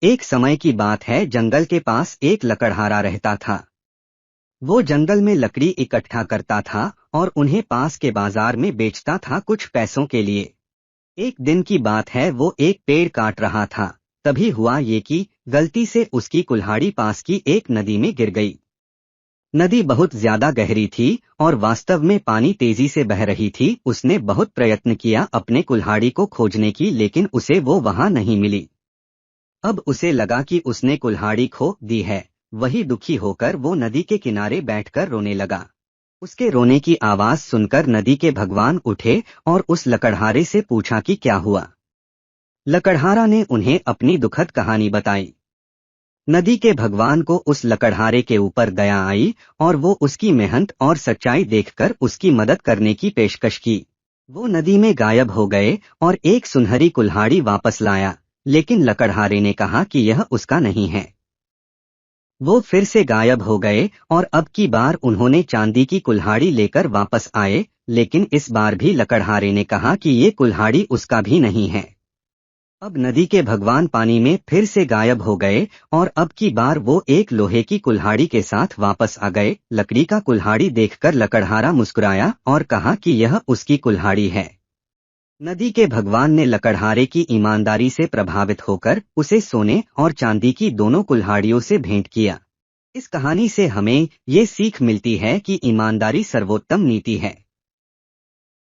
एक समय की बात है, जंगल के पास एक लकड़हारा रहता था। वो जंगल में लकड़ी इकट्ठा करता था और उन्हें पास के बाजार में बेचता था कुछ पैसों के लिए। एक दिन की बात है, वो एक पेड़ काट रहा था। तभी हुआ ये कि गलती से उसकी कुल्हाड़ी पास की एक नदी में गिर गई। नदी बहुत ज्यादा गहरी थी और वास्तव में पानी तेजी से बह रही थी। उसने बहुत प्रयत्न किया अपने कुल्हाड़ी को खोजने की, लेकिन उसे वो वहां नहीं मिली। अब उसे लगा कि उसने कुल्हाड़ी खो दी है। वही दुखी होकर वो नदी के किनारे बैठकर रोने लगा। उसके रोने की आवाज सुनकर नदी के भगवान उठे और उस लकड़हारे से पूछा कि क्या हुआ। लकड़हारा ने उन्हें अपनी दुखद कहानी बताई। नदी के भगवान को उस लकड़हारे के ऊपर दया आई और वो उसकी मेहनत और सच्चाई देखकर उसकी मदद करने की पेशकश की। वो नदी में गायब हो गए और एक सुनहरी कुल्हाड़ी वापस लाया, लेकिन लकड़हारे ने कहा कि यह उसका नहीं है। वो फिर से गायब हो गए और अब की बार उन्होंने चांदी की कुल्हाड़ी लेकर वापस आए, लेकिन इस बार भी लकड़हारे ने कहा कि ये कुल्हाड़ी उसका भी नहीं है। अब नदी के भगवान पानी में फिर से गायब हो गए और अब की बार वो एक लोहे की कुल्हाड़ी के साथ वापस आ गए। लकड़ी का कुल्हाड़ी देखकर लकड़हारा मुस्कुराया और कहा कि यह उसकी कुल्हाड़ी है। नदी के भगवान ने लकड़हारे की ईमानदारी से प्रभावित होकर उसे सोने और चांदी की दोनों कुल्हाड़ियों से भेंट किया। इस कहानी से हमें ये सीख मिलती है कि ईमानदारी सर्वोत्तम नीति है।